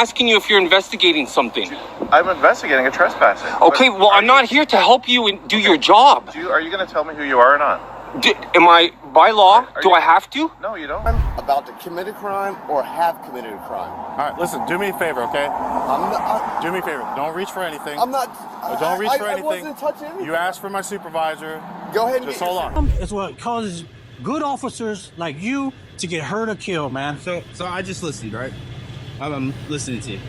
asking you if you're investigating something. I'm investigating a trespassing. Okay, well, I'm not here to help you and do your job. Are you going to tell me who you are or not? Am I, by law, do I have to? No, you don't. I'm about to commit a crime or have committed a crime. All right, listen, do me a favor, okay? Do me a favor. Don't reach for anything. I'm not. Don't reach for anything. I wasn't touching anything. You asked for my supervisor. Go ahead and just hold on. It's what causes good officers like you to get hurt or killed, man. So I just listened, right? I'm listening to you.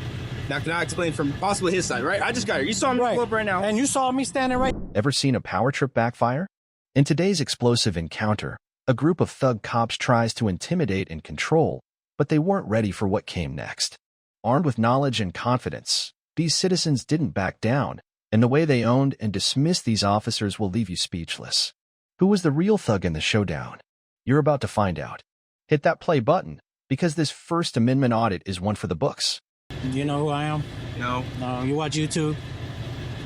Now, can I explain from possibly his side, right? I just got here. You saw me pull up right now. And you saw me standing right. Ever seen a power trip backfire? In today's explosive encounter, a group of thug cops tries to intimidate and control, but they weren't ready for what came next. Armed with knowledge and confidence, these citizens didn't back down, and the way they owned and dismissed these officers will leave you speechless. Who was the real thug in the showdown? You're about to find out. Hit that play button, because this First Amendment audit is one for the books. You know who I am? No. No, you watch YouTube?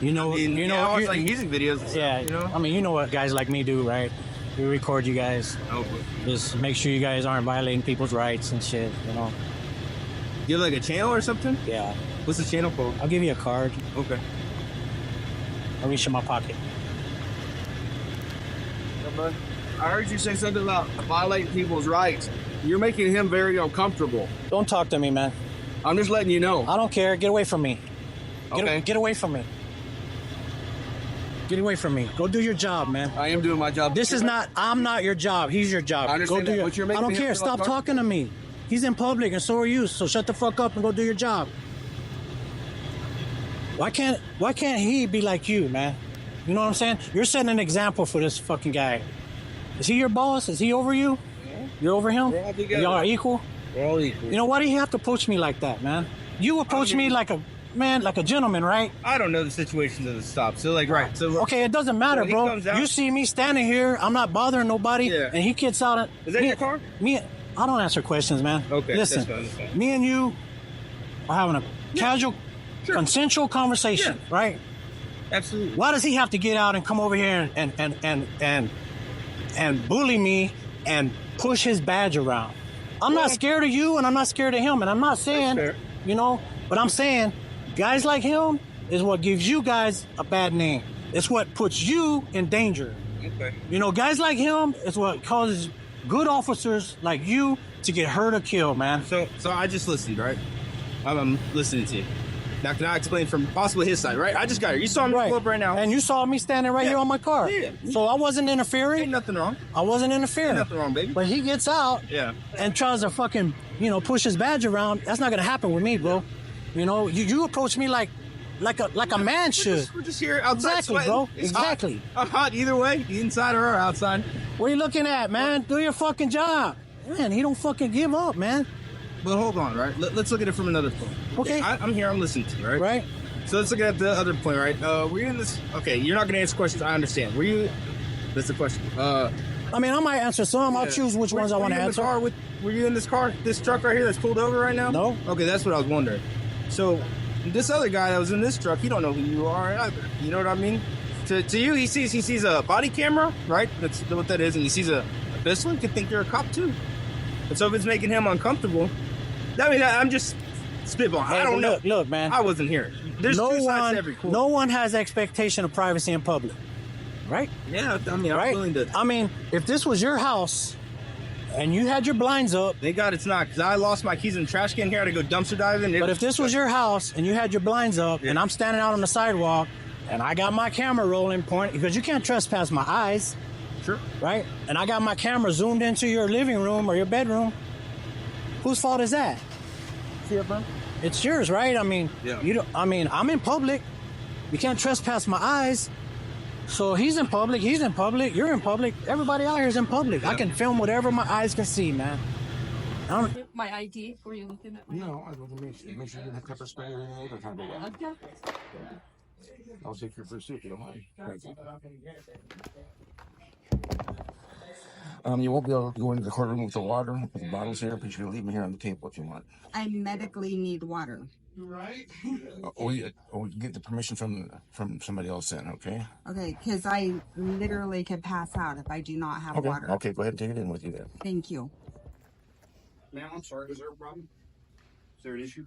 You know, I watch like music videos and stuff, yeah, you know? I mean, you know what guys like me do, right? We record you guys. Okay. Just make sure you guys aren't violating people's rights and shit, you know? You have like a channel or something? Yeah. What's the channel called? I'll give you a card. Okay. I'll reach in my pocket. I heard you say something about violating people's rights. You're making him very uncomfortable. Don't talk to me, man. I'm just letting you know. I don't care. Get away from me. Get away from me. Get away from me. Go do your job, man. I am doing my job. I'm not your job. He's your job. I understand Go do that, but you're making I don't me care. feel Stop like talking to me. He's in public and so are you. So shut the fuck up and go do your job. Why can't he be like you, man? You know what I'm saying? You're setting an example for this fucking guy. Is he your boss? Is he over you? Yeah. You're over him? We're all together. Y'all are equal? We're all equal. You know, why do you have to approach me like that, man? You approach me like a gentleman, right? I don't know the situations of the stop. So like, right. So okay, it doesn't matter, bro. You see me standing here, I'm not bothering nobody, and he gets out. Is that your car? I don't answer questions, man. Okay, listen, that's fine. Me and you are having a casual, consensual conversation, right? Absolutely. Why does he have to get out and come over here and bully me and push his badge around? I'm not scared of you, and I'm not scared of him, and I'm not saying, you know, but I'm saying guys like him is what gives you guys a bad name. It's what puts you in danger. Okay. You know, guys like him is what causes good officers like you to get hurt or killed, man. So I just listened, right? I'm listening to you. Now, can I explain from possibly his side, right? I just got here. You saw me pull up right now. And you saw me standing right here on my car. Yeah. So I wasn't interfering. Ain't nothing wrong. I wasn't interfering. Ain't nothing wrong, baby. But he gets out and tries to fucking, push his badge around. That's not going to happen with me, bro. You know, you approach me like a man should. We're just here outside. Exactly, bro. Exactly. I'm hot either way, inside or outside. What are you looking at, man? Do your fucking job. Man, he don't fucking give up, man. But hold on, right? Let's look at it from another point. Okay. I'm here. I'm listening to you, right? Right. So let's look at the other point, right? Were you in this? Okay, you're not going to answer questions. I understand. Were you? That's the question. I mean, I might answer some. I'll choose which ones I want to answer. Were you in this car? This truck right here that's pulled over right now? No. Okay, that's what I was wondering. So this other guy that was in this truck, he don't know who you are either. You know what I mean? To you, he sees a body camera, right? That's what that is, and he sees a pistol. He could think you're a cop too. And so if it's making him uncomfortable, I'm just spitballing. Hey, I don't know. Look, man. I wasn't here. There's two sides to every coin. No one has expectation of privacy in public, right? Yeah, I mean, I'm willing to. I mean, if this was your house and you had your blinds up. Thank God it's not, because I lost my keys in the trash can here. I had to go dumpster diving. But if this was your house and you had your blinds up and I'm standing out on the sidewalk and I got my camera rolling because you can't trespass my eyes. Sure. Right? And I got my camera zoomed into your living room or your bedroom. Whose fault is that? See it, bro? It's yours, right? I mean, I'm in public. You can't trespass my eyes. So he's in public, you're in public, everybody out here is in public. I can film whatever my eyes can see, man. My ID? Were you looking at my ID? No, I want to make sure you have pepper spray or anything. Okay. I'll take your pursuit if you don't mind. You won't be able to go into the courtroom with the water, with the bottles here, but you can leave them here on the table if you want. I medically need water. Right. We get the permission from somebody else then, okay? Okay, because I literally could pass out if I do not have water. Okay, go ahead and take it in with you then. Thank you. Ma'am, I'm sorry. Was there a problem? Is there an issue?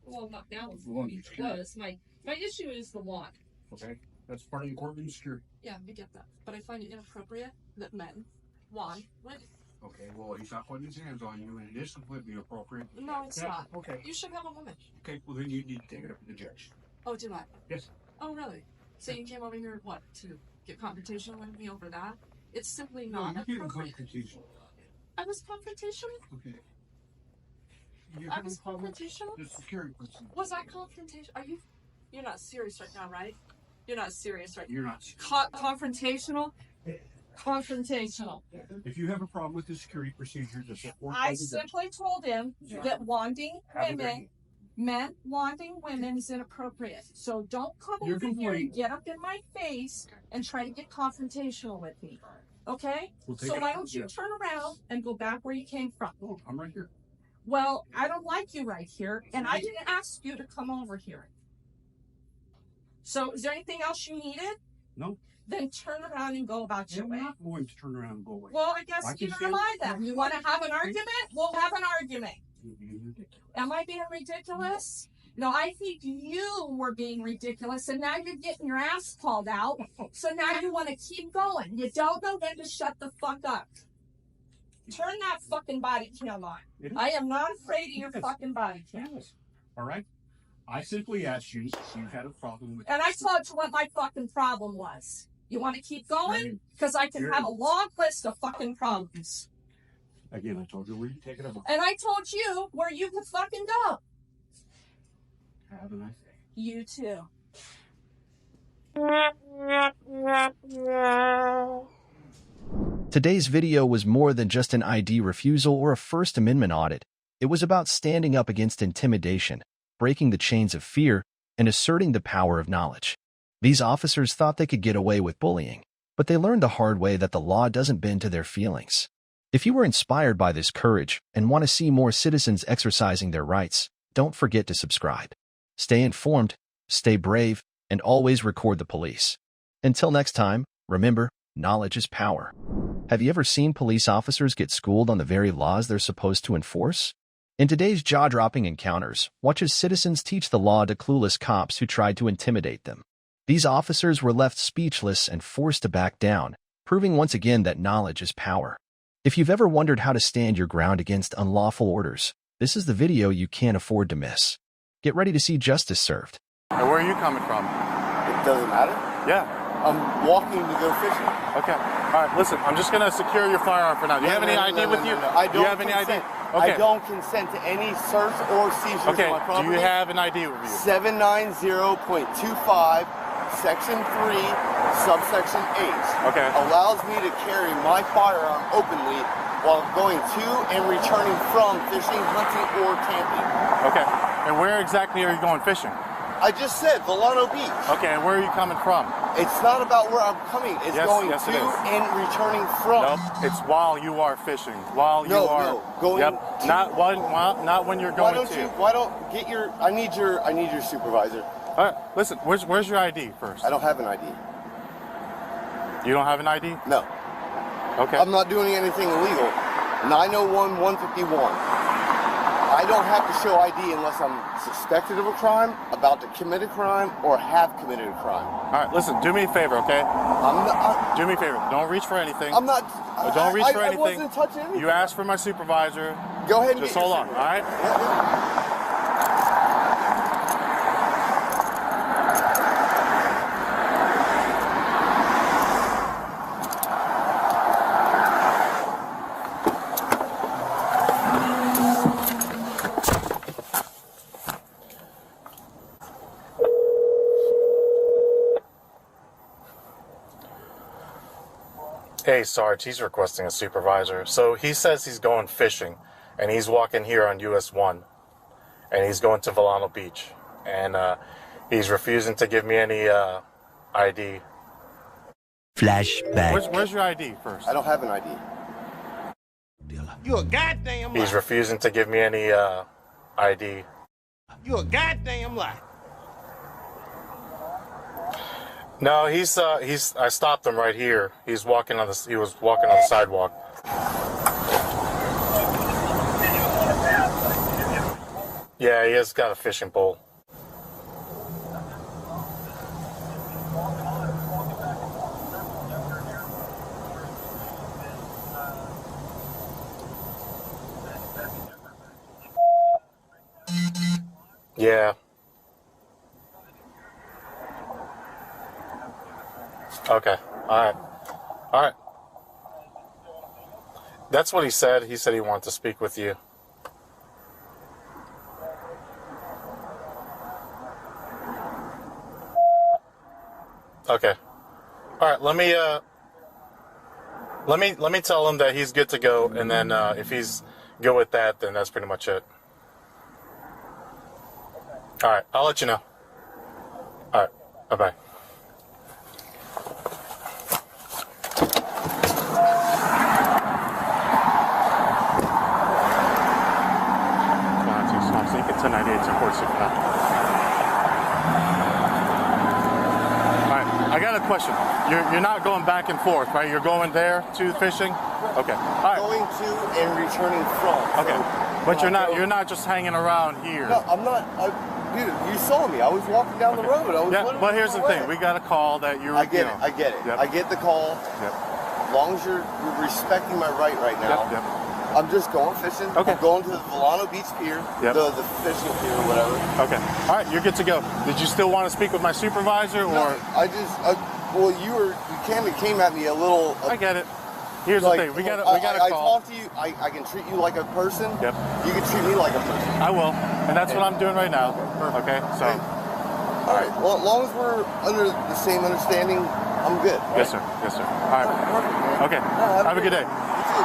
Well, not now. Well, It was. My issue is the wand. Okay, that's part of your courtroom security. Yeah, I get that. But I find it inappropriate that men wand women. Okay, well, he's not putting his hands on you, and it is completely appropriate. No, it's Yeah, not. okay. You should have a woman. Okay, well, then you need to take it up to the judge. Oh, do I? Yes. Oh, really? So you came over here, what, to get confrontation with me over that? It's simply No, not you're getting appropriate. confrontational. I was confrontational? Okay. I was confrontational? The security person. Was I confrontational? You're not serious right now, right? You're not serious right now. You're not. Confrontational? Confrontational. If you have a problem with the security procedure, just report I simply told him that wanting women, men wanting women is inappropriate. So don't come You're over here complaining. and get up in my face and try to get confrontational with me. Okay? We'll take So it why up to don't the you judge. turn around and go back where you came from? Oh, I'm right here. Well, I don't like you right here, and I didn't ask you to come over here. So is there anything else you needed? No. Then turn around and go about your I'm way. not going to turn around and go away. Well, I guess I can neither stand- am I then. You want to have an argument? We'll have an argument. You're being ridiculous. Am I being ridiculous? No, I think you were being ridiculous, and now you're getting your ass called out. So now you want to keep going. You don't know when to shut the fuck up. Turn that fucking body cam on. It is. I am not afraid of your Yes. fucking body cam. Yes. All right. I simply asked you if you had a problem with. And I told you what my fucking problem was. You want to keep going? Because I can have a long list of fucking problems. Again, I told you where you take it up. And I told you where you could fucking go. Have a nice day. You too. Today's video was more than just an ID refusal or a First Amendment audit. It was about standing up against intimidation, breaking the chains of fear, and asserting the power of knowledge. These officers thought they could get away with bullying, but they learned the hard way that the law doesn't bend to their feelings. If you were inspired by this courage and want to see more citizens exercising their rights, don't forget to subscribe. Stay informed, stay brave, and always record the police. Until next time, remember, knowledge is power. Have you ever seen police officers get schooled on the very laws they're supposed to enforce? In today's jaw-dropping encounters, watch as citizens teach the law to clueless cops who tried to intimidate them. These officers were left speechless and forced to back down, proving once again that knowledge is power. If you've ever wondered how to stand your ground against unlawful orders, this is the video you can't afford to miss. Get ready to see justice served. And where are you coming from? It doesn't matter. Yeah. I'm walking to go fishing. Okay. All right. Listen, I'm just gonna secure your firearm for now. Do you have any ID with you? I don't Do you have any ID? consent. Okay. I don't consent to any search or seizures Okay. of my property. Do you have an ID with you? 790.25, Section 3, Subsection H. Okay. Allows me to carry my firearm openly while going to and returning from fishing, hunting, or camping. Okay. And where exactly are you going fishing? I just said Volano Beach. Okay. And where are you coming from? It's not about where I'm coming. It's Yes, going yes, to it is. and returning from. Nope. It's while you are fishing. While you No, are. no, going Yep. to- Not when you're Why going don't to. you? Why don't get your? I need your supervisor. All right. Listen. Where's your ID first? I don't have an ID. You don't have an ID? No, Okay. I'm not doing anything illegal. 901-151. I don't have to show ID unless I'm suspected of a crime, about to commit a crime, or have committed a crime. All right. Listen. Do me a favor, okay? I'm not. Do me a favor. Don't reach for anything. I'm not. Don't reach for I anything. wasn't touching anything. You asked for my supervisor. Go ahead and Just get your hold on, all supervisor. right? Yeah, yeah. Hey, Sarge, he's requesting a supervisor. So he says he's going fishing, and he's walking here on US 1, and he's going to Volano Beach, and he's refusing to give me any ID. Flashback. Where's your ID first? I don't have an ID. You a goddamn liar. He's refusing to give me any ID. You a goddamn liar. No, he's I stopped him right here. He was walking on the sidewalk. Yeah, he has got a fishing pole. Yeah. Okay. All right. All right. That's what he said. He said he wanted to speak with you. Okay. All right. Let me tell him that he's good to go, and then if he's good with that, then that's pretty much it. All right. I'll let you know. All right. Bye-bye. I got a question. You're not going back and forth, right? You're going there to fishing? Okay. All right. Going to and returning from. Okay. So But you're not just hanging around here. No, I'm not. Dude, you saw me. I was walking down the road. I was yeah, but here's the thing. We got a call that you're. I get it. I get it. Yep. I get the call. Yep. As long as you're respecting my right now. Yep. I'm just going fishing. Okay. I'm going to the Volano Beach Pier. Yep. The fishing pier or whatever. Okay. All right, you're good to go. Did you still want to speak with my supervisor, or? No, well, you came at me a little. I get it. Here's the thing. We got a call. I talk to you. I can treat you like a person. Yep. You can treat me like a person. I will, and that's what I'm doing right now. Okay. So. All right. Well, as long as we're under the same understanding, I'm good. Right? Yes, sir. Yes, sir. All right. Perfect. Okay. Have a good day. You too.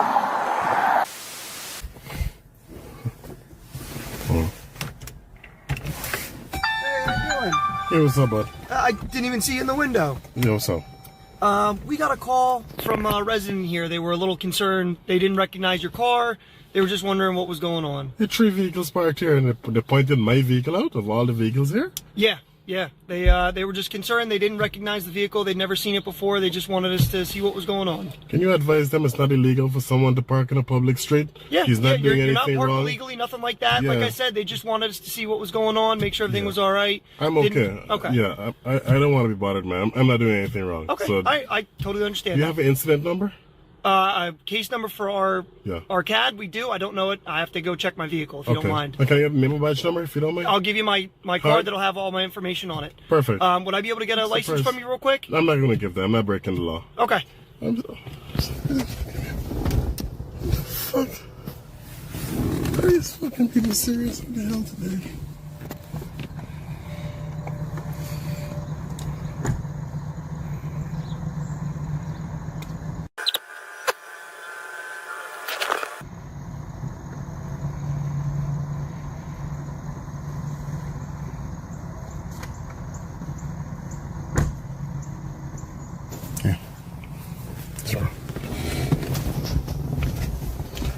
Hey, what's up, bud? I didn't even see you in the window. Yeah, what's up? We got a call from a resident here. They were a little concerned. They didn't recognize your car. They were just wondering what was going on. There are 3 vehicles parked here, and they pointed my vehicle out of all the vehicles here? Yeah. They were just concerned. They didn't recognize the vehicle. They'd never seen it before. They just wanted us to see what was going on. Can you advise them it's not illegal for someone to park in a public street? Yeah, He's not doing you're not anything parked wrong? illegally, nothing like that. Yeah. Like I said, they just wanted us to see what was going on, make sure everything was all right. I'm okay. Okay. Yeah, I don't want to be bothered, man. I'm not doing anything wrong. Okay, So, I totally understand. do you have an incident number? Case number for our CAD, we do. I don't know it. I have to go check my vehicle if you don't mind. Okay, you have a memo badge number if you don't mind? I'll give you my card that'll have all my information on it. Perfect. Would I be able to get a license from you real quick? I'm not going to give that. I'm not breaking the law. Okay. Fuck. Are these fucking people serious? What the hell today?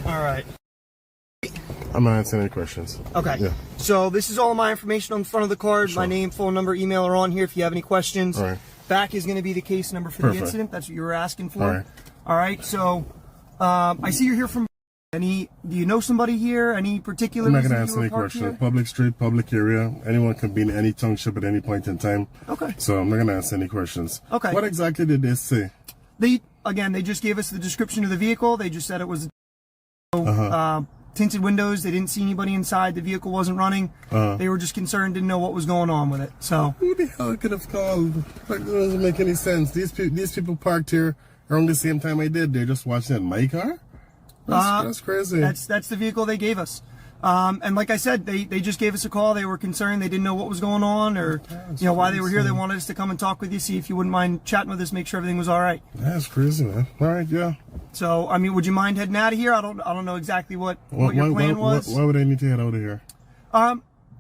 All right. I'm not answering any questions. Okay. Yeah. So this is all my information on the front of the card. Sure. My name, phone number, email are on here if you have any questions. All right. Back is going to be the case number for Perfect. the incident. That's what you were asking for. All right. All right. So I see you're here from. Do you know somebody here? Any particular? I'm not going reason to you answer were any parked questions. here? Public street, public area. Anyone can be in any township at any point in time. Okay. So I'm not going to answer any questions. Okay. What exactly did they say? They just gave us the description of the vehicle. They just said it was tinted windows. They didn't see anybody inside. The vehicle wasn't running. They were just concerned, didn't know what was going on with it. So who the hell could have called? That doesn't make any sense. These people parked here around the same time I did. They're just watching it. My car? That's crazy. That's the vehicle they gave us. And like I said, they just gave us a call. They were concerned. They didn't know what was going on or why they were here. They wanted us to come and talk with you, see if you wouldn't mind chatting with us, make sure everything was all right. That's crazy, man. All right, yeah. So, I mean, would you mind heading out of here? I don't know exactly what your plan was. Why would I need to head out of here?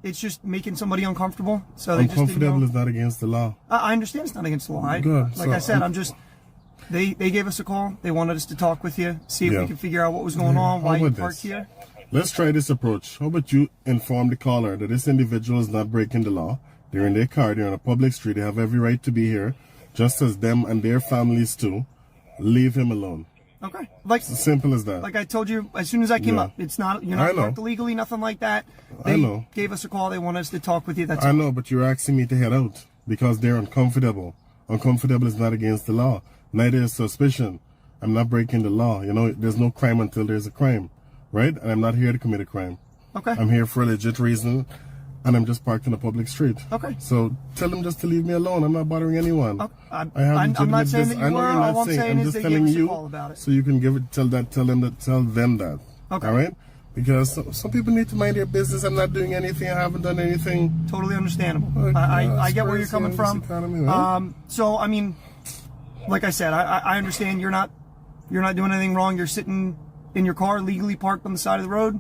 It's just making somebody uncomfortable. So they just didn't Uncomfortable know. is not against the law. I understand it's not against the law. Good. Like I said, They gave us a call. They wanted us to talk with you, see if we could figure out what was going on, why you parked here. Let's try this approach. How about you inform the caller that this individual is not breaking the law. They're in their car. They're on a public street. They have every right to be here, just as them and their families too. Leave him alone. Okay. Like It's as simple as that. Like I told you, as soon as I came up, it's not, you're not parked illegally, nothing like that. They gave us a call. They want us to talk with you. That's I know, but you're asking me to head out because they're uncomfortable. Uncomfortable is not against the law. Neither is suspicion. I'm not breaking the law. You know, there's no crime until there's a crime, right? And I'm not here to commit a crime. Okay. I'm here for a legit reason, and I'm just parked in a public street. Okay. So tell them just to leave me alone. I'm not bothering anyone. Okay. I'm not saying that you were. All I'm saying is they gave us a call about it. So you can tell them that. Okay. All right? Because some people need to mind their business. I'm not doing anything. I haven't done anything. Totally understandable. I get where you're coming from. Economy, right? So I mean, like I said, I understand you're not doing anything wrong. You're sitting in your car legally parked on the side of the road,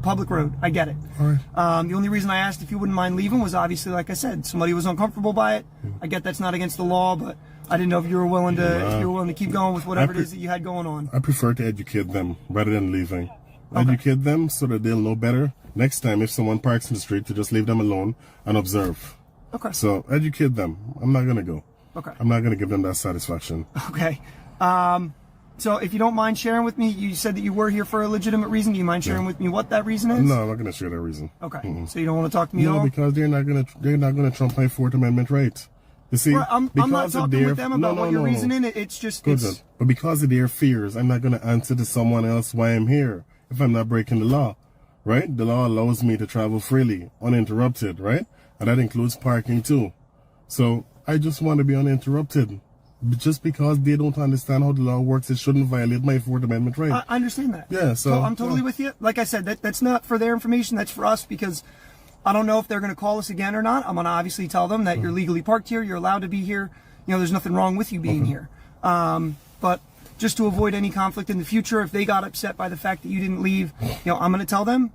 public road. I get it. All right. The only reason I asked if you wouldn't mind leaving was obviously, like I said, somebody was uncomfortable by it. I get that's not against the law, but I didn't know if you were willing to keep going with whatever it is that you had going on. I prefer to educate them rather than leaving. Educate them so that they'll know better next time if someone parks in the street to just leave them alone and observe. Okay. So educate them. I'm not gonna go. Okay. I'm not gonna give them that satisfaction. Okay. So if you don't mind sharing with me, you said that you were here for a legitimate reason. Do you mind sharing with me what that reason is? No, I'm not gonna share that reason. Okay. So you don't want to talk to me at all? No, because they're not gonna trump my Fourth Amendment right. You see, I'm not talking with them about what your reasoning. It's just good. But because of their fears, I'm not gonna answer to someone else why I'm here if I'm not breaking the law, right? The law allows me to travel freely, uninterrupted, right? And that includes parking too. So I just want to be uninterrupted. Just because they don't understand how the law works, it shouldn't violate my Fourth Amendment right. I understand that. Yeah, so I'm totally with you. Like I said, that's not for their information. That's for us because I don't know if they're going to call us again or not. I'm going to obviously tell them that you're legally parked here. You're allowed to be here. You know, there's nothing wrong with you being here. But just to avoid any conflict in the future, if they got upset by the fact that you didn't leave, you know, I'm going to tell them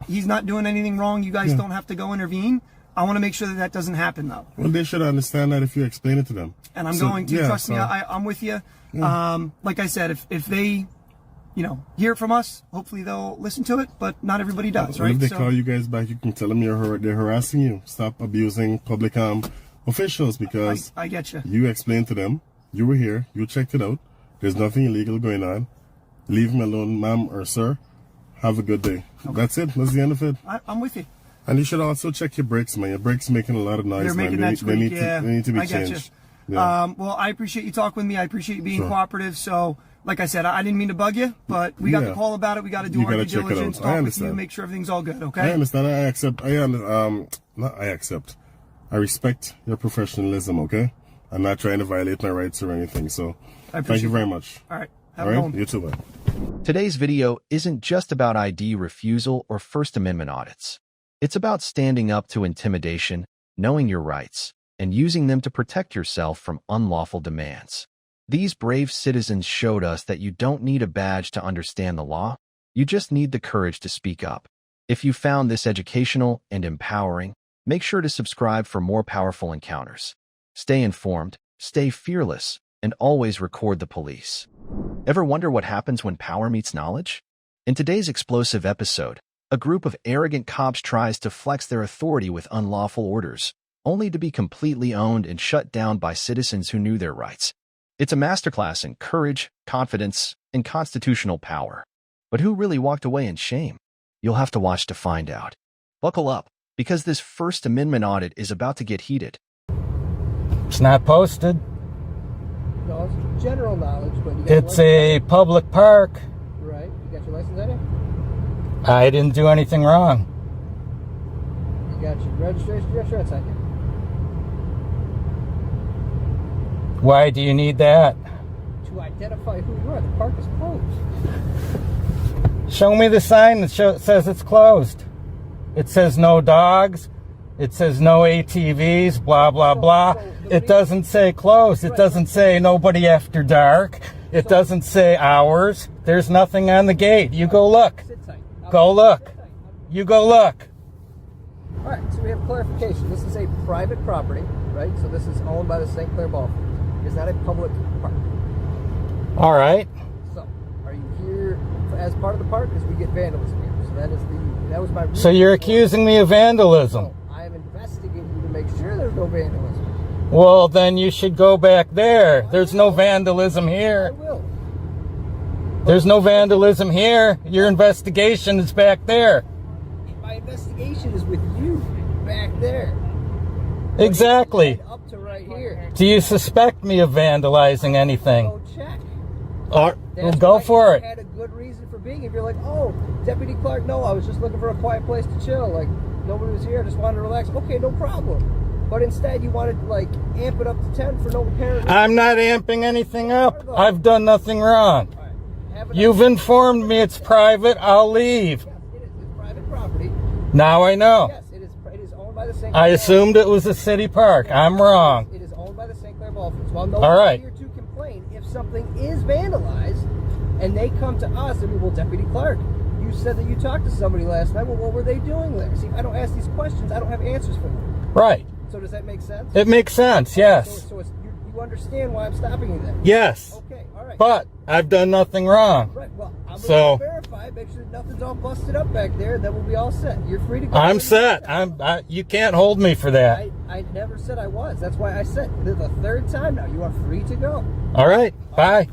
he's not doing anything wrong. You guys don't have to go intervene. I want to make sure that that doesn't happen, though. Well, they should understand that if you explain it to them. And I'm going to. Trust me, I'm with you. Yeah. Like I said, if they, you know, hear it from us, hopefully they'll listen to it, but not everybody does, right? If they call you guys back, you can tell them they're harassing you. Stop abusing public officials because I get you. You explained to them, you were here, you checked it out. There's nothing illegal going on. Leave me alone, ma'am or sir. Have a good day. Okay. That's it. That's the end of it. I'm with you. And you should also check your brakes, man. Your brakes making a lot of noise, They're man. making that squeak, they need to be changed. Yeah. Well, I appreciate you talking with me. I appreciate you being cooperative. So, like I said, I didn't mean to bug you, but we got the call about it. We got to do our due diligence, talk with you, make sure everything's all good, okay? I understand. I respect your professionalism, okay? I'm not trying to violate my rights or anything, so thank you very much. All right. All right? You too, man. Today's video isn't just about ID refusal or First Amendment audits. It's about standing up to intimidation, knowing your rights, and using them to protect yourself from unlawful demands. These brave citizens showed us that you don't need a badge to understand the law. You just need the courage to speak up. If you found this educational and empowering, make sure to subscribe for more powerful encounters. Stay informed, stay fearless, and always record the police. Ever wonder what happens when power meets knowledge? In today's explosive episode, a group of arrogant cops tries to flex their authority with unlawful orders, only to be completely owned and shut down by citizens who knew their rights. It's a masterclass in courage, confidence, and constitutional power. But who really walked away in shame? You'll have to watch to find out. Buckle up, because this First Amendment audit is about to get heated. It's not posted. No, it's general knowledge, but you got it's a public park. Right. You got your license on you? I didn't do anything wrong. You got your registration, your insurance on you? Why do you need that? To identify who you are. The park is closed. Show me the sign that says it's closed. It says no dogs. It says no ATVs, blah, blah, blah. It doesn't say closed. It doesn't say nobody after dark. It doesn't say hours. There's nothing on the gate. You go look. Go look. You go look. All right, so we have clarification. This is a private property, right? So this is owned by the St. Clair Ball Field. It's not a public park. All right. So, are you here as part of the park? Because we get vandalism here. So that was my. So you're accusing me of vandalism? No, I am investigating you to make sure there's no vandalism. Well, then you should go back there. There's no vandalism here. I will. There's no vandalism here. Your investigation is back there. My investigation is with you back there. Exactly. Up to right here. Do you suspect me of vandalizing anything? Go check. Well, go for it. You had a good reason for being. If you're like, oh, Deputy Clark, no, I was just looking for a quiet place to chill. Like, nobody was here. I just wanted to relax. Okay, no problem. But instead, you wanted to, like, amp it up to 10 for no apparent reason. I'm not amping anything up. I've done nothing wrong. You've informed me it's private. I'll leave. Yes, it is. It's private property. Now I know. Yes, it is owned by the St. Clair I assumed it was a city park. I'm wrong. It is owned by the St. Clair Ballfields. Well, no All right. here to complain if something is vandalized and they come to us and we will, Deputy Clark, you said that you talked to somebody last night. Well, what were they doing there? See, if I don't ask these questions, I don't have answers for them. Right. So does that make sense? It makes sense, yes. So you understand why I'm stopping you then? Yes. Okay, all right. But I've done nothing wrong. Right, well, I'm So going to verify, make sure that nothing's all busted up back there, and then we'll be all set. You're free to go. I'm set. You can't hold me for that. I never said I was. That's why I said this is the third time now. You are free to go. All right. Bye.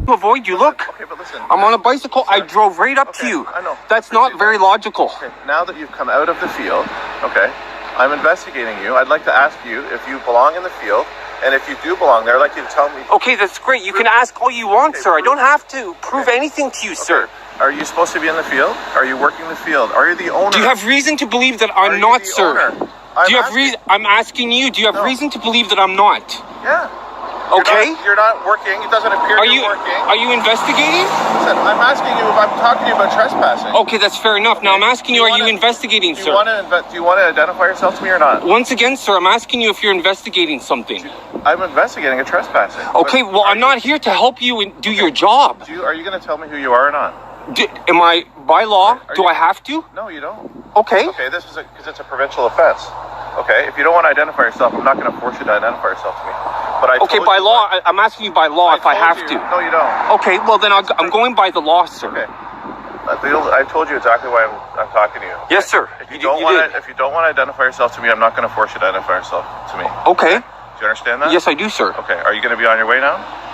Avoid you. Look, Okay, but listen. I'm on a bicycle. I drove right up to you. I know. That's not very logical. Okay, now that you've come out of the field, okay, I'm investigating you. I'd like to ask you if you belong in the field, and if you do belong there, I'd like you to tell me. Okay, that's great. You can ask all you want, sir. I don't have to prove anything to you, sir. Are you supposed to be in the field? Are you working the field? Are you the owner? Do you have reason to believe that I'm not, sir? I'm Do you have reason? I'm asking you. Do you have reason to believe that I'm not? Yeah. Okay. You're not working. It doesn't appear Are you're you working. Are you investigating? Listen, I'm asking you if I'm talking to you about trespassing. Okay, that's fair enough. Now I'm asking you, are you investigating, sir? Do you want to identify yourself to me or not? Once again, sir, I'm asking you if you're investigating something. I'm investigating a trespassing. Okay, well, I'm not here to help you and do your job. Are you going to tell me who you are or not? Am I, by law, do I have to? No, you don't. Okay. Okay, this is because it's a provincial offense. Okay, if you don't want to identify yourself, I'm not going to force you to identify yourself to me. But okay, by law, I'm asking you by law if I have to. No, you don't. Okay, well then I'm going by the law, sir. Okay. I told you exactly why I'm talking to you. Yes, sir. If you don't want to identify yourself to me, I'm not going to force you to identify yourself to me. Okay. Do you understand that? Yes, I do, sir. Okay. Are you going to be on your way now?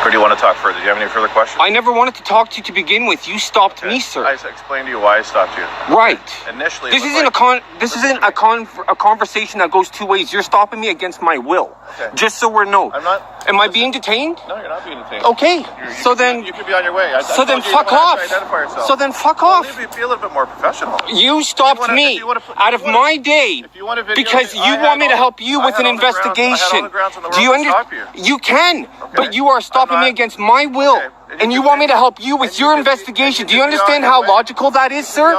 Or do you want to talk further? Do you have any further questions? I never wanted to talk to you to begin with. You stopped me, sir. I explained to you why I stopped you. Right. Initially, this isn't a conversation that goes two ways. You're stopping me against my will. Okay. Just so we're known. I'm not. Am I being detained? No, you're not being detained. Okay. So then you could be on your way. So then fuck off. So then fuck off. Be a little bit more professional. You stopped me out of my day because you want me to help you with an investigation. Do you understand? You can, but you are stopping me against my will, and you want me to help you with your investigation. Do you understand how logical that is, sir?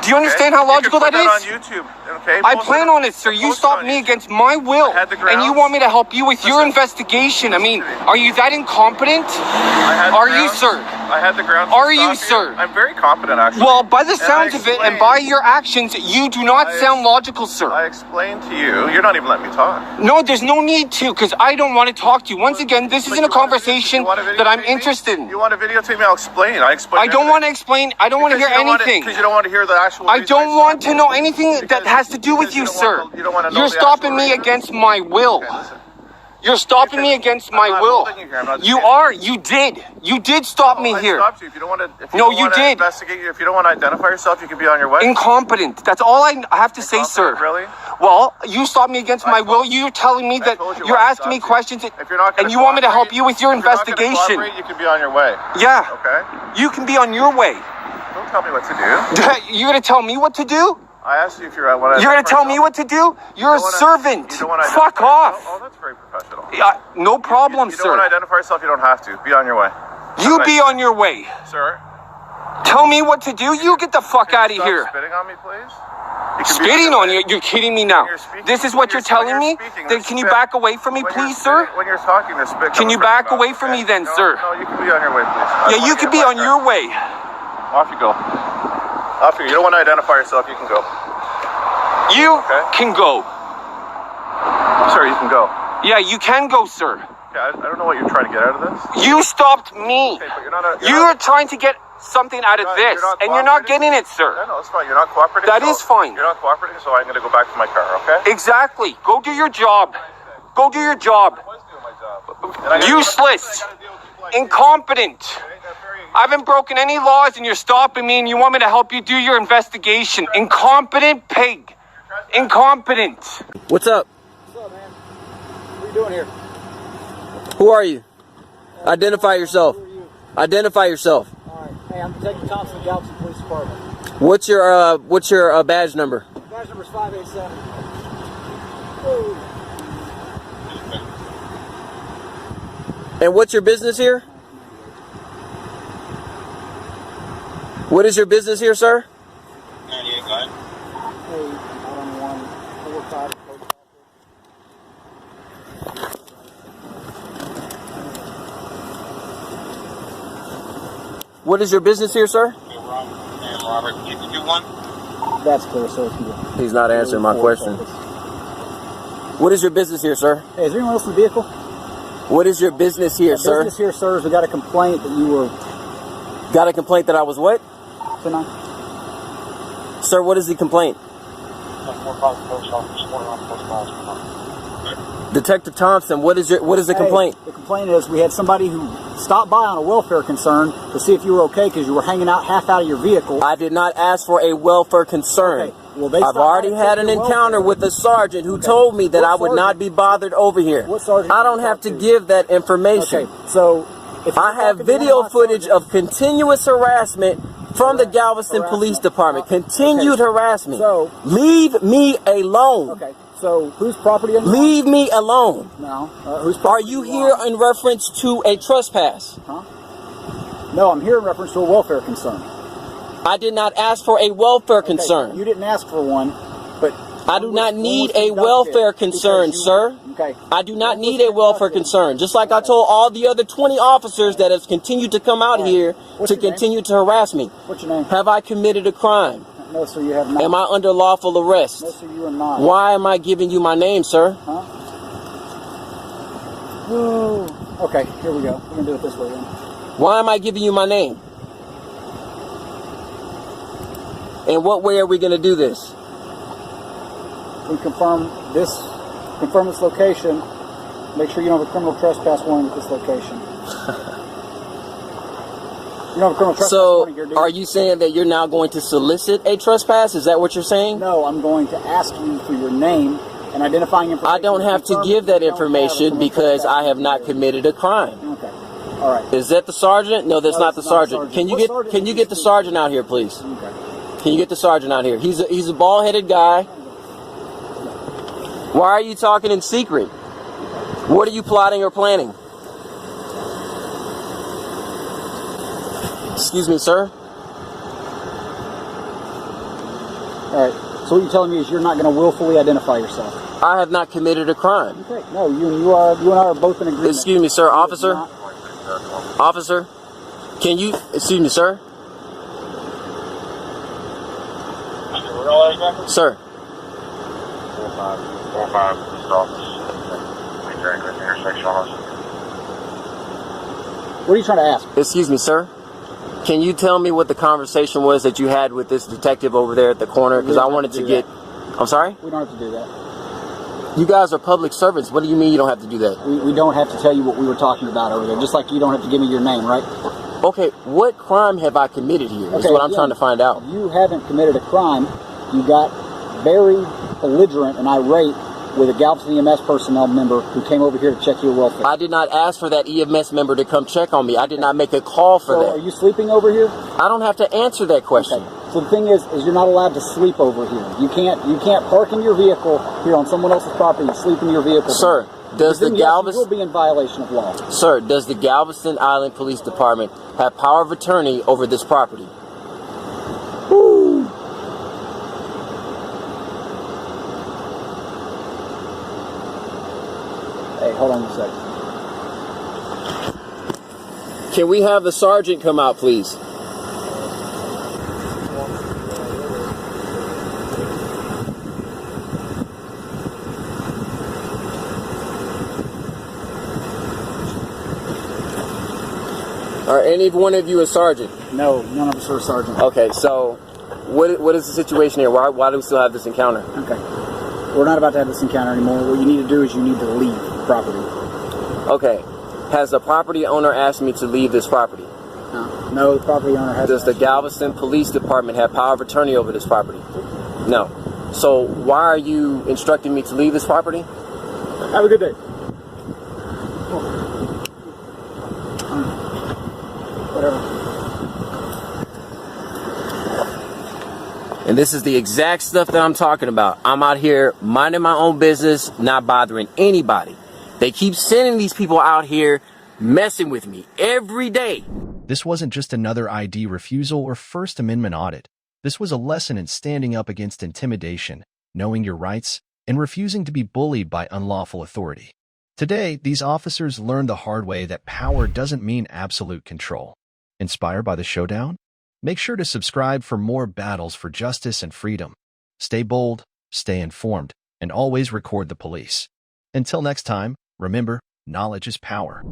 Do you understand how logical that is? On YouTube, okay? I plan on it, sir. You stopped me against my will, and you want me to help you with your investigation. I mean, are you that incompetent? Are you, sir? I had the grounds. Are you, sir? I'm very competent, actually. Well, by the sounds of it and by your actions, you do not sound logical, sir. I explained to you. You're not even letting me talk. No, there's no need to, because I don't want to talk to you. Once again, this isn't a conversation that I'm interested in. You want to videotape me? I'll explain. I don't want to explain. I don't want to hear anything. Because you don't want to hear the actual. I don't want to know anything that has to do with you, sir. You're stopping me against my will. You're stopping me against my will. You are. You did. You did stop me here. I stopped you. If you don't want to. No, you did. Investigate. If you don't want to identify yourself, you can be on your way. Incompetent. That's all I have to say, sir. Really? Well, you stopped me against my will. You're telling me that you're asking me questions, and you want me to help you with your investigation. You can be on your way. Yeah. Okay. You can be on your way. Don't tell me what to do. You're gonna tell me what to do? I asked you if you're. You're gonna tell me what to do? You're a servant. Fuck off. Oh, that's very professional. No problem, sir. You sir. don't want to identify yourself. You don't have to. Be on your way. You be on your way. Sir. Tell me what to do. You get the fuck out of here. Spitting on me, please. Spitting on you? You're kidding me now. This is what you're telling me? Then can you back away from me, please, sir? When you're talking, there's spit. Can you back away from me then, sir? No, you can be on your way, please. Yeah, you can be on your way. Off you go. Off you. You don't want to identify yourself. You can go. You can go. Sir, you can go. Yeah, you can go, sir. Yeah, I don't know what you're trying to get out of this. You stopped me. Okay, but you're not you're trying to get something out of this, and you're not getting it, sir. No, it's fine. You're not cooperating. That is fine. You're not cooperating, so I'm going to go back to my car, okay? Exactly. Go do your job. Go do your job. I was doing my Useless. Incompetent. I haven't broken any laws and you're stopping me and you want me to help you do your investigation. Incompetent pig. Incompetent. What's up? What's up, man? What are you doing here? Who are you? Identify yourself. Identify yourself. All right. Hey, I'm Detective Thompson, Galveston Police Department. What's your badge number? Badge number is 587. Whoa. And what's your business here? What is your business here, sir? 98, go ahead. Hey, 911, 45. What is your business here, sir? Robert, can you do one? That's clear, sir. He's not answering my question. What is your business here, sir? Hey, is there anyone else in the vehicle? What is your business here, sir? Business here, sir, is we got a complaint that you were... Got a complaint that I was what? Tonight. Sir, what is the complaint? Detective Thompson, what is the complaint? The complaint is we had somebody who stopped by on a welfare concern to see if you were okay because you were hanging out half out of your vehicle. I did not ask for a welfare concern. Okay. Well, I've already had an encounter with a sergeant who told me that I would not be bothered over here. What sergeant? I don't have to give that information. Okay, so if I have video footage of continuous harassment from the Galveston Police Department. Continued harassment. So leave me alone. Okay. So whose property? Leave me alone. No. Whose property? Are you here in reference to a trespass? Huh? No, I'm here in reference to a welfare concern. I did not ask for a welfare concern. You didn't ask for one, but I do not need a welfare concern, sir. Okay. I do not need a welfare concern. Just like I told all the other 20 officers that have continued to come out here to continue to harass me. What's your name? Have I committed a crime? No, sir, you have not. Am I under lawful arrest? No, sir, you are not. Why am I giving you my name, sir? Huh? Okay, here we go. We're going to do it this way then. Why am I giving you my name? In what way are we going to do this? We confirm this location. Make sure you don't have a criminal trespass warrant at this location. You don't have a criminal trespass warrant here, do you? Are you saying that you're now going to solicit a trespass? Is that what you're saying? No, I'm going to ask you for your name and identifying information. I don't have to give that information because I have not committed a crime. Okay. All right. Is that the sergeant? No, that's not the sergeant. Can you get the sergeant out here, please? Okay. Can you get the sergeant out here? He's a bald-headed guy. Why are you talking in secret? What are you plotting or planning? Excuse me, sir. All right. So what you're telling me is you're not going to willfully identify yourself. I have not committed a crime. Okay. No, you and I are both in agreement. Excuse me, sir. Officer. Officer. Can you? Excuse me, sir. Sir. 45 East Office. Intersection. What are you trying to ask? Excuse me, sir. Can you tell me what the conversation was that you had with this detective over there at the corner? Because I wanted to get... I'm sorry? We don't have to do that. You guys are public servants. What do you mean you don't have to do that? We don't have to tell you what we were talking about over there. Just like you don't have to give me your name, right? Okay, what crime have I committed here? That's what I'm trying to find out. You haven't committed a crime. You got very belligerent and irate with a Galveston EMS personnel member who came over here to check your welfare. I did not ask for that EMS member to come check on me. I did not make a call for that. Are you sleeping over here? I don't have to answer that question. Okay. So the thing is you're not allowed to sleep over here. You can't park in your vehicle here on someone else's property and sleep in your vehicle. Sir, does the Galveston... You will be in violation of law. Sir, does the Galveston Island Police Department have power of attorney over this property? Woo! Hey, hold on a second. Can we have the sergeant come out, please? Are any one of you a sergeant? No, none of us are a sergeant. Okay, so what is the situation here? Why do we still have this encounter? Okay. We're not about to have this encounter anymore. What you need to do is you need to leave the property. Okay. Has the property owner asked me to leave this property? No, the property owner has. Does the Galveston Police Department have power of attorney over this property? No. So why are you instructing me to leave this property? Have a good day. Whatever. And this is the exact stuff that I'm talking about. I'm out here minding my own business, not bothering anybody. They keep sending these people out here messing with me every day. This wasn't just another ID refusal or First Amendment audit. This was a lesson in standing up against intimidation, knowing your rights, and refusing to be bullied by unlawful authority. Today, these officers learned the hard way that power doesn't mean absolute control. Inspired by the showdown? Make sure to subscribe for more battles for justice and freedom. Stay bold, stay informed, and always record the police. Until next time, remember, knowledge is power.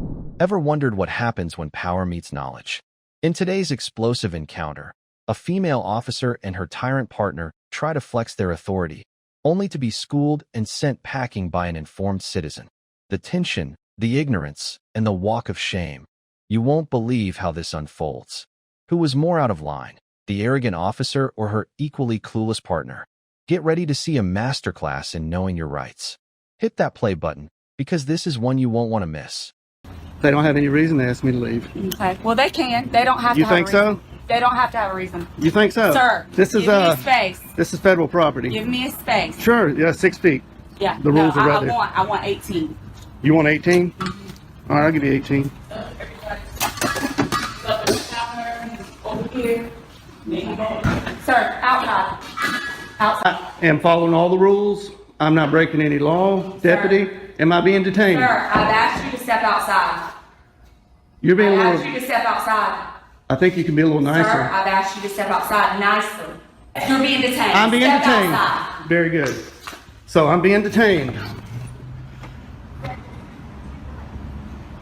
Ever wondered what happens when power meets knowledge? In today's explosive encounter, a female officer and her tyrant partner try to flex their authority, only to be schooled and sent packing by an informed citizen. The tension, the ignorance, and the walk of shame. You won't believe how this unfolds. Who was more out of line, the arrogant officer or her equally clueless partner? Get ready to see a masterclass in knowing your rights. Hit that play button, because this is one you won't want to miss. They don't have any reason to ask me to leave. Okay. Well, they can. They don't have to You have think a reason. so? They don't have to have a reason. You think so? Sir, this is give me a space. This is federal property. Give me a space. Sure, yeah, 6 feet. Yeah. The rules are right there. I want 18. You want 18? All right, I'll give you 18. Over here. Sir, outside. Outside. I am following all the rules. I'm not breaking any law. Deputy, am I being detained? Sir, I've asked you to step outside. You're being a I've asked little... you to step outside. I think you can be a little nicer. Sir, I've asked you to step outside nicely. You're being detained. I'm being Step detained. outside. Very good. So I'm being detained.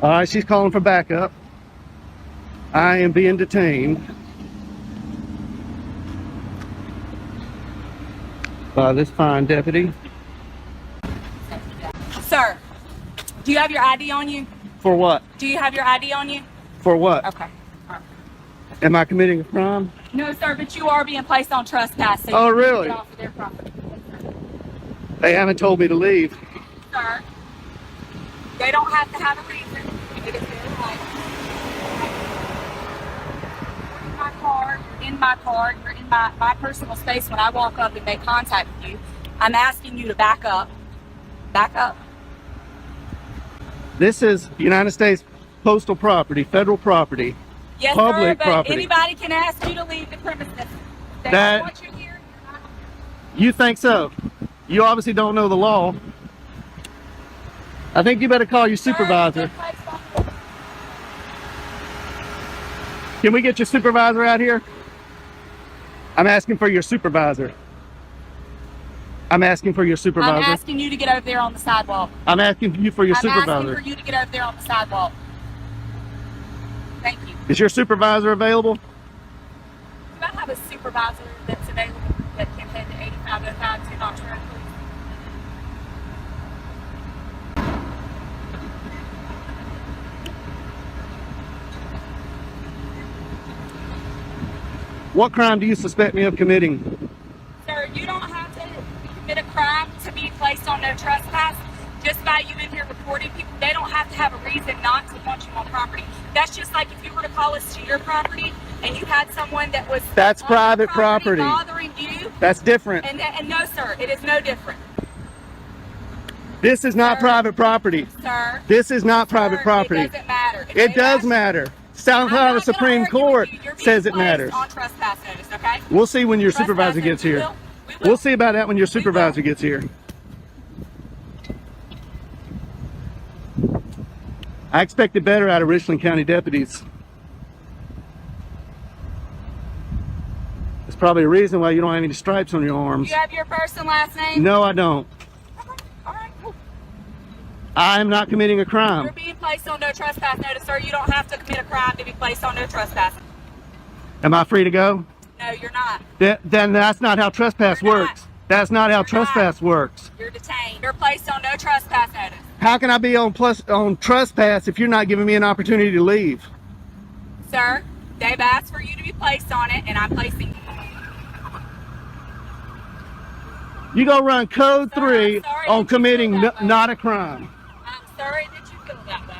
All right, she's calling for backup. I am being detained by this fine deputy. Sir, do you have your ID on you? For what? Do you have your ID on you? For what? Okay. All right. Am I committing a crime? No, sir, but you are being placed on trespass. So Oh, you need to really? get off of their property. They haven't told me to leave. Sir, they don't have to have a reason. It is their right. You're in my car. You're in my car. You're in my personal space. When I walk up and make contact with you, I'm asking you to back up. Back up. This is United States postal property, federal property, Yes, public sir, but property. anybody can ask you to leave the premises. They That- don't want you here. You think so? You obviously don't know the law. I think you better call your supervisor. Can we get your supervisor out here? I'm asking for your supervisor. I'm asking for your supervisor. I'm asking you to get over there on the sidewalk. I'm asking you for your I'm supervisor. asking for you to get over there on the sidewalk. Thank you. Is your supervisor available? Do I have a supervisor that's available that can head to 8505 to Knox Road, please? What crime do you suspect me of committing? Sir, you don't have to commit a crime to be placed on no trespass. Just by you in here reporting people, they don't have to have a reason not to want you on property. That's just like if you were to call us to your property and you had someone that was That's on private your property. bothering you. That's different. And no, sir, it is no different. This is not private property. Sir. This is not private property. It doesn't matter. If It they does ask- matter. South Carolina Supreme Court You're being says it placed matters. on trespass notice, okay? We'll see when your supervisor gets here. We'll see about that when your supervisor gets here. I expected better out of Richland County deputies. There's probably a reason why you don't have any stripes on your arms. You have your first and last name? No, I don't. All right, cool. I am not committing a You're crime. being placed on no trespass notice, sir. You don't have to commit a crime to be placed on no trespass. Am I free to go? No, you're not. Then that's not how trespass works. That's not how trespass works. You're detained. You're placed on no trespass notice. How can I be on trespass if you're not giving me an opportunity to leave? Sir, they've asked for you to be placed on it, and I'm placing you. You gonna run code 3 on committing not a crime. I'm sorry that you feel that way.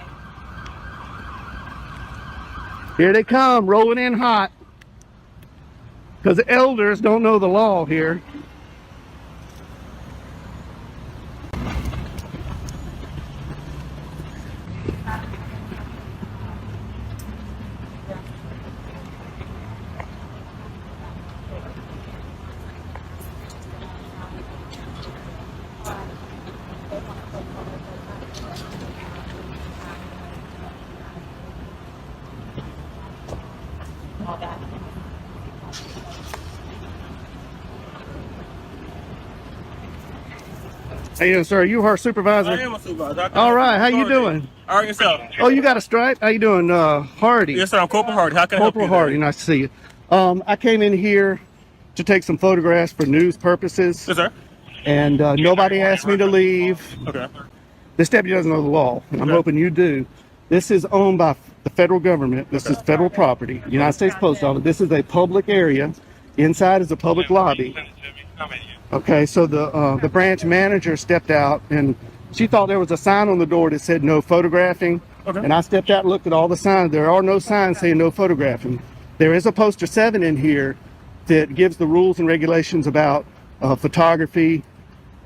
Here they come, rolling in hot. Because the elders don't know the law here. How you doing, sir? You our supervisor? I am a supervisor. All right, how you doing? All right, yourself. Oh, you got a stripe? How you doing, Hardy? Yes, sir. I'm Corporal Hardy. How can I help you? Corporal Hardy, nice to see you. I came in here to take some photographs for news purposes. Yes, sir. And nobody asked me to leave. Okay. This deputy doesn't know the law. I'm hoping you do. This is owned by the federal government. This is federal property. United States Post Office. This is a public area. Inside is a public lobby. Okay, so the branch manager stepped out and she thought there was a sign on the door that said no photographing. Okay. And I stepped out and looked at all the signs. There are no signs saying no photographing. There is a poster 7 in here that gives the rules and regulations about photography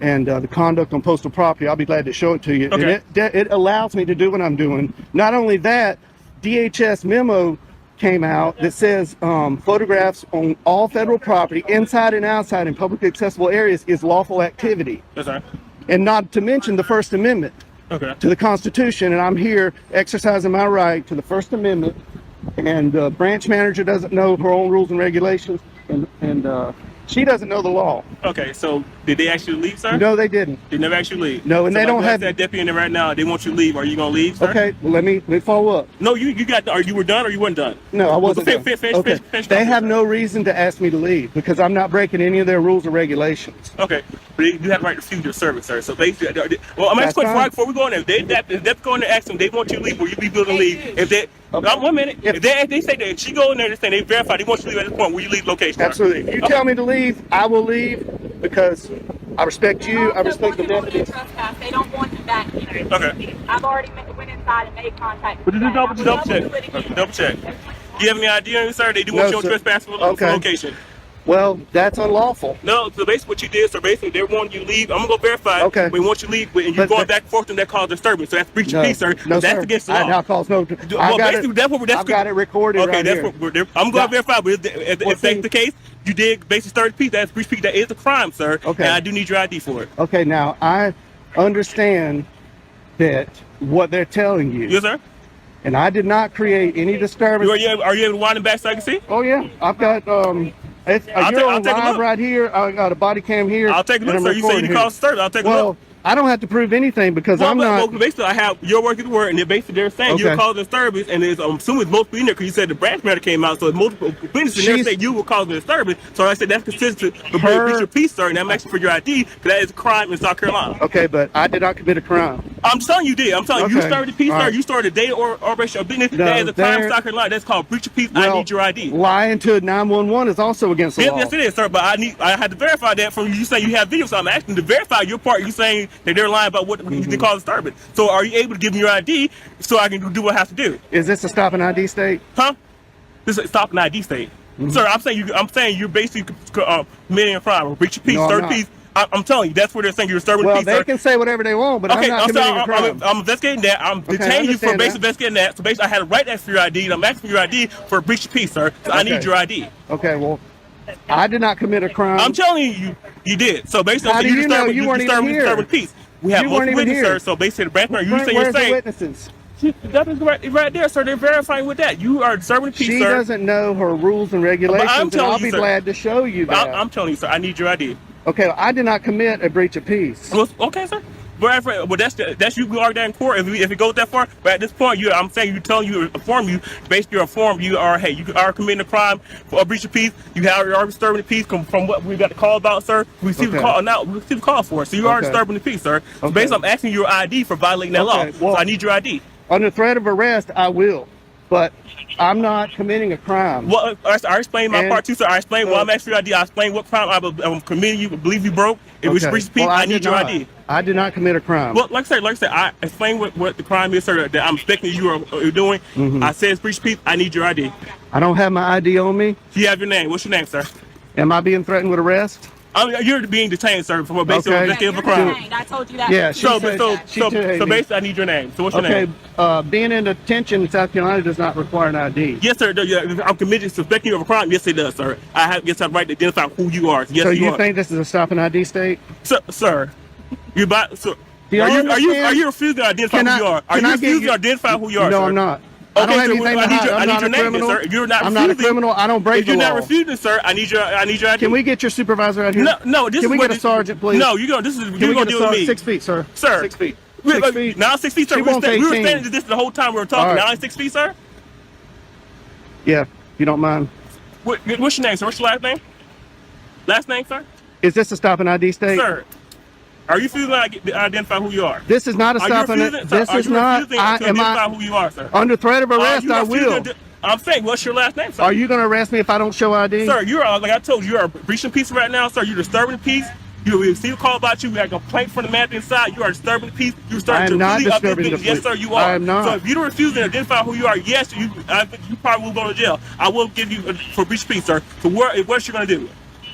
and the conduct on postal property. I'll be glad to show it to you. Okay. And it allows me to do what I'm doing. Not only that, DHS memo came out that says photographs on all federal property, inside and outside in publicly accessible areas, is lawful activity. Yes, sir. And not to mention the First Amendment to the Constitution. And I'm here exercising my right to the First Amendment. And the branch manager doesn't know her own rules and regulations. And she doesn't know the law. Okay, so did they actually leave, sir? No, they didn't. They never actually leave. No, and so they don't have that deputy in there right now. They want you to leave. Are you gonna leave, sir? Okay, well, let me follow up. No, you got. Are you were done or you weren't done? No, I wasn't. Finish, they have no reason to ask me to leave because I'm not breaking any of their rules or regulations. Okay, but you have the right to refuse your service, sir. So basically, well, I'm asking a question before we go in there. If they go in there and ask them, they want you to leave, will you be willing to leave? If they, 1 minute, if they say that, if she go in there and say they verify, they want you to leave at this point, will you leave location? Sir? Absolutely. If you tell me to leave, I will leave because I respect you. I respect the deputy. They don't want you back here. Okay. I've already went inside and made contact. But just double check. Double check. Do you have any idea, sir? They do want you on trespass for location. Well, that's unlawful. No, so basically what you did, so basically they want you to leave. I'm gonna go verify. Okay. But once you leave, and you're going back and forth, and that causes disturbance. So that's breach of peace, sir. No, that's sir. against the law. I've got it recorded. Okay, right that's here. what I'm going to verify. But if that's the case, you did basically stir the peace. That's breach of peace. That is a crime, sir. Okay. And I do need your ID for it. Okay, now I understand that what they're telling you. Yes, sir. And I did not create any disturbance. Are you able to wind it back so I can see? Oh yeah, I've got you're on live right here. I got a body cam here. I'll take a look, sir. You say you cause disturbance. I'll take a look. I don't have to prove anything because I'm not. Well, basically, I have your word is the word, and basically they're saying you're causing disturbance, and I'm assuming it's multiple in there because you said the branch matter came out, so it's multiple witnesses in there saying you were causing disturbance. So I said that's consistent with breach of peace, sir, and I'm asking for your ID because that is a crime in South Carolina. Okay, but I did not commit a crime. I'm telling you did. I'm telling you, you started the peace, sir. You started a day or operation of business. That is a crime in South Carolina. That's called breach of peace. I need your ID. Lying to 911 is also against the law. Yes, it is, sir. But I had to verify that from you saying you have video, so I'm asking to verify your part. You saying that they're lying about what you call disturbance. So are you able to give me your ID so I can do what I have to do? Is this a stop and ID state? Huh? This is a stop and ID state. Sir, I'm saying you're basically committing a crime or breach of peace, third peace. I'm telling you, that's what they're saying. You're disturbing peace. Well, they can say whatever they want, but I'm not committing a crime. I'm investigating that. I'm detaining you for basically investigating that. So basically, I had a right to ask for your ID, and I'm asking for your ID for a breach of peace, sir. So I need your ID. Okay, well, I did not commit a crime. I'm telling you, you did. So basically, how do you know you weren't even here? Disturbing peace. We have multiple witnesses, sir. So basically, the branch manager, you say you're saying. Witnesses? That is right there, sir. They're verifying with that. You are disturbing peace, sir. She doesn't know her rules and regulations, and I'll be glad to show you that. I'm telling you, sir. I need your ID. Okay, I did not commit a breach of peace. Okay, sir. Well, that's you argue that in court if it goes that far. But at this point, I'm saying inform you, basically inform you are, hey, you are committing a crime for a breach of peace. You are disturbing the peace from what we got the call about, sir. We see the call now. We see the call for it. So you are disturbing the peace, sir. So basically, I'm asking your ID for violating that law. Well, so I need your ID. Under threat of arrest, I will, but I'm not committing a crime. Well, I explained my part too, sir. I explained why I'm asking your ID. I explained what crime I'm committing. You believe you broke. It was breach of peace. I need your ID. I did not commit a crime. Well, like I said, I explained what the crime is, sir, that I'm expecting you are doing. I said it's breach of peace. I need your ID. I don't have my ID on me. Do you have your name? What's your name, sir? Am I being threatened with arrest? You're being detained, sir, for basically a crime. I told you that. Yeah, so basically, I need your name. So what's your name? Being in detention in South Carolina does not require an ID. Yes, sir. I'm committed to suspecting you of a crime. Yes, it does, sir. I have the right to identify who you are. Yes, so you think this is a stop and ID state? Sir, you about so. Are you refusing to identify who you are? Are you refusing to identify who you are? No, sir? I'm not. Okay, I don't have anything to hide. I need your name, criminal. sir. You're not. I'm not a criminal. I don't break the law. If you're not refusing, sir, I need your ID. Can we get your supervisor out here? No. Can we get a sergeant, please? No, you're gonna deal with me. 6 feet, sir. Sir. 6 feet. Now 6 feet, sir. We were standing this the whole time we were talking. Now 6 feet, sir. Yeah, if you don't mind. What's your name, sir? What's your last name? Last name, sir? Is this a stop and ID state? Sir, are you refusing to identify who you are? This is not a stop and ID. This is not. Identify who you are, sir? Under threat of arrest, I will. I'm saying, what's your last name, sir? Are you going to arrest me if I don't show ID? Sir, you are, like I told you, you are breaching peace right now, sir. You're disturbing the peace. You receive a call about you. We had a complaint from the man inside. You are disturbing the peace. You're starting to not really disturbing the peace. Yes, sir, you are. I am not. So if you don't refuse to identify who you are, yes, you probably will go to jail. I will give you for breach of peace, sir. So what's you going to do?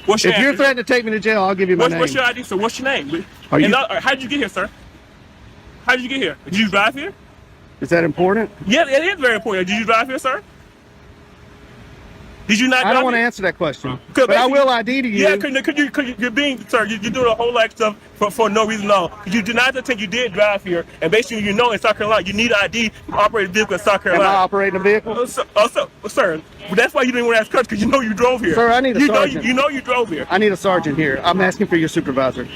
What's your if you're threatening to take me to jail, I'll give you my name. What's your ID, sir? What's your name? How did you get here, sir? How did you get here? Did you drive here? Is that important? Yeah, it is very important. Did you drive here, sir? Did you not? I don't want to answer that question, but I will ID to you. Yeah, you're being, sir. You're doing a whole lot of stuff for no reason at all. You denied the thing you did drive here, and basically, in South Carolina, you need an ID to operate a vehicle in South Carolina. Am I operating a vehicle? Sir, that's why you didn't want to ask questions, because you know you drove here. Sir, I need a sergeant. You know you drove here. I need a sergeant here. I'm asking for your supervisor.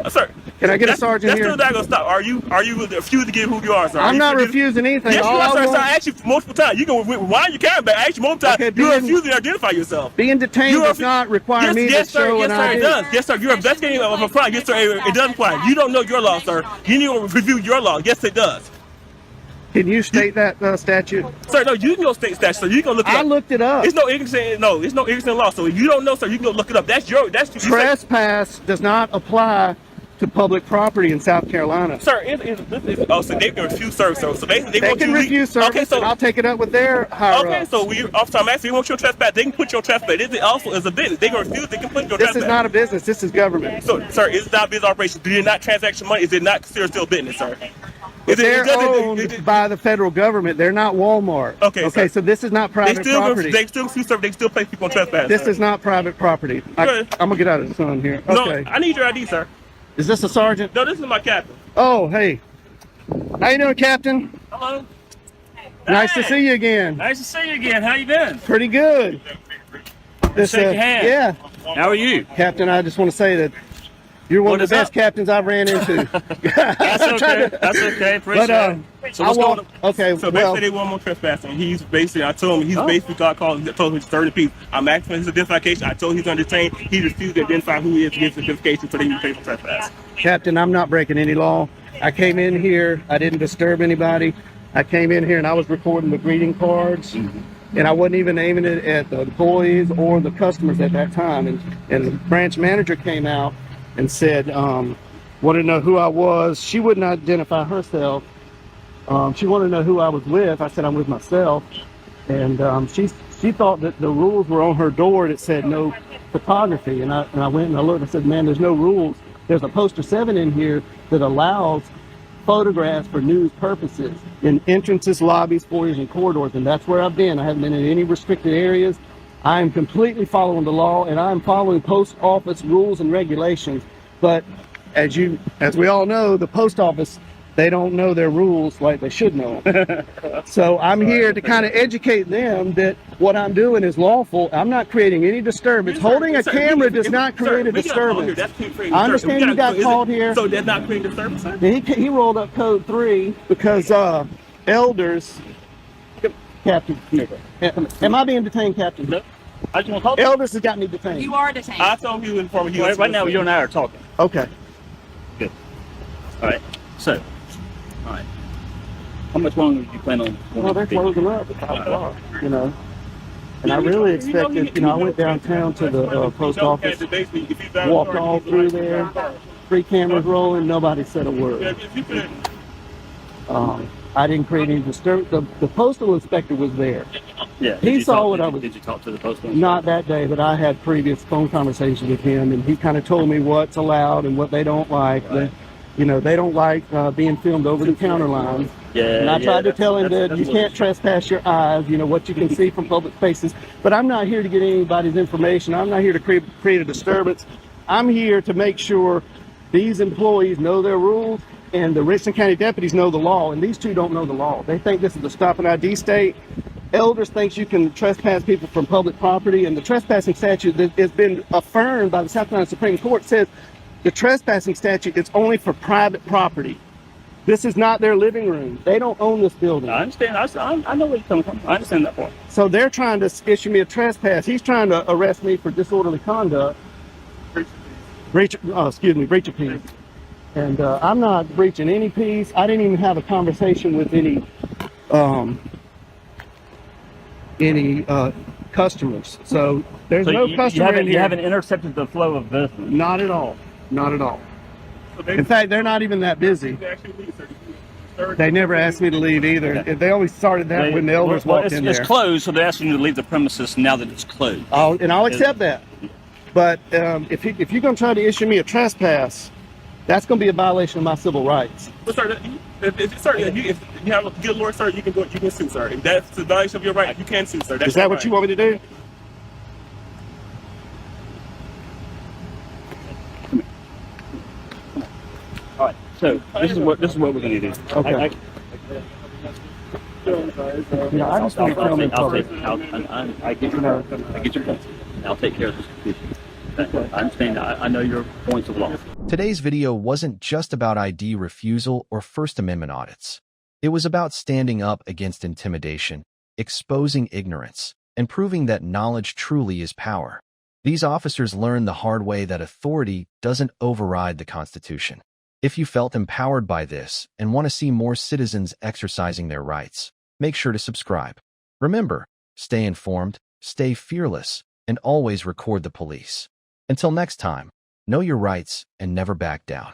Sir, can I get a sergeant here? That's still not gonna stop. Are you refusing to give who you are, sir? I'm not refusing anything. Yes, you are, sir. I asked you multiple times. You can rewind your camera back. I asked you multiple times. You're refusing to identify yourself. Being detained does not require me to show an ID. Yes, sir, it does. Yes, sir. You're investigating of a crime. Yes, sir. It does apply. You don't know your law, sir. You need to review your law. Yes, it does. Can you state that statute? Sir, no, you can go state statute, sir. You can look it up. I looked it up. It's no ignorance in law. So if you don't know, sir, you can go look it up. That's trespass does not apply to public property in South Carolina. Sir, so they can refuse service. So basically, they can refuse service. Okay, so I'll take it up with their higher ups. So I'm asking, you want your trespass? They can put your trespass. It also is a business. They can refuse. They can put your trespass. This is not a business. This is government. So, sir, it's not a business operation. Do you not transaction money? Is it not considered still business, sir? They're owned by the federal government. They're not Walmart. Okay, so this is not private property. They still sue service. They still place people on trespass. This is not private property. I'm gonna get out of the sun here. Okay. No, I need your ID, sir. Is this a sergeant? No, this is my captain. Oh, hey. How you doing, Captain? Hello. Nice to see you again. Nice to see you again. How you doing? Pretty good. Shake your hand. Yeah. How are you? Captain, I just want to say that you're one of the best captains I've ran into. That's okay. That's okay. Appreciate it. So what's going on? Okay. So basically, they want more trespassing. He's basically, I told him, basically got called, told him he's 30 people. I'm asking for his identification. I told him he's detained. He refused to identify who he is to get his identification, so they can pay for trespass. Captain, I'm not breaking any law. I came in here. I didn't disturb anybody. I came in here and I was recording the greeting cards. And I wasn't even aiming it at the employees or the customers at that time. And the branch manager came out and said, wanted to know who I was. She wouldn't identify herself. She wanted to know who I was with. I said, I'm with myself. And she thought that the rules were on her door that said no photography. And I went and I looked and I said, man, there's no rules. There's a poster 7 in here that allows photographs for news purposes in entrances, lobbies, foyers, and corridors. And that's where I've been. I haven't been in any restricted areas. I am completely following the law, and I'm following post office rules and regulations. But as we all know, the post office they don't know their rules like they should know. So I'm here to kind of educate them that what I'm doing is lawful. I'm not creating any disturbance. Holding a camera does not create a disturbance. I understand you got called here. So that's not creating disturbance, sir? He rolled up code 3 because elders. Captain, am I being detained, Captain? No. I just want to talk. Elders has got me detained. You are detained. I told you inform you. Right now, you and I are talking. Okay. Good. All right. So, all right. How much longer do you plan on? Well, they're closing up at 5 o'clock, you know. And I really expected, I went downtown to the post office, walked all through there, 3 cameras rolling, nobody said a word. I didn't create any disturbance. The postal inspector was there. Yeah. He saw what I was. Did you talk to the postal inspector? Not that day, but I had previous phone conversations with him, and he kind of told me what's allowed and what they don't like. Right. They don't like being filmed over the counter line. Yeah. And I tried to tell him that you can't trespass your eyes, what you can see from public spaces. But I'm not here to get anybody's information. I'm not here to create a disturbance. I'm here to make sure these employees know their rules and the Richland County deputies know the law, and these two don't know the law. They think this is a stop and ID state. Elders thinks you can trespass people from public property, and the trespassing statute that has been affirmed by the South Carolina Supreme Court says the trespassing statute is only for private property. This is not their living room. They don't own this building. I understand. I know where you're coming from. I understand that part. So they're trying to issue me a trespass. He's trying to arrest me for disorderly conduct. Breach of peace. And I'm not breaching any peace. I didn't even have a conversation with any customers. So there's no customer in here. You haven't intercepted the flow of business. Not at all. Not at all. In fact, they're not even that busy. They never asked me to leave either. Okay. They always started that when the elders walked in there. It's closed, so they're asking you to leave the premises now that it's closed. I'll accept that. But if you're going to try to issue me a trespass, that's going to be a violation of my civil rights. But sir, if you have a good lawyer, sir, you can sue, sir. If that's a violation of your right, you can sue, sir. Is that what you want me to do? All right. So this is what we're going to do. Okay. I just want to tell them. I get your point. I'll take care of this. I understand. I know your points of law. Today's video wasn't just about ID refusal or First Amendment audits. It was about standing up against intimidation, exposing ignorance, and proving that knowledge truly is power. These officers learned the hard way that authority doesn't override the Constitution. If you felt empowered by this and want to see more citizens exercising their rights, make sure to subscribe. Remember, stay informed, stay fearless, and always record the police. Until next time, know your rights and never back down.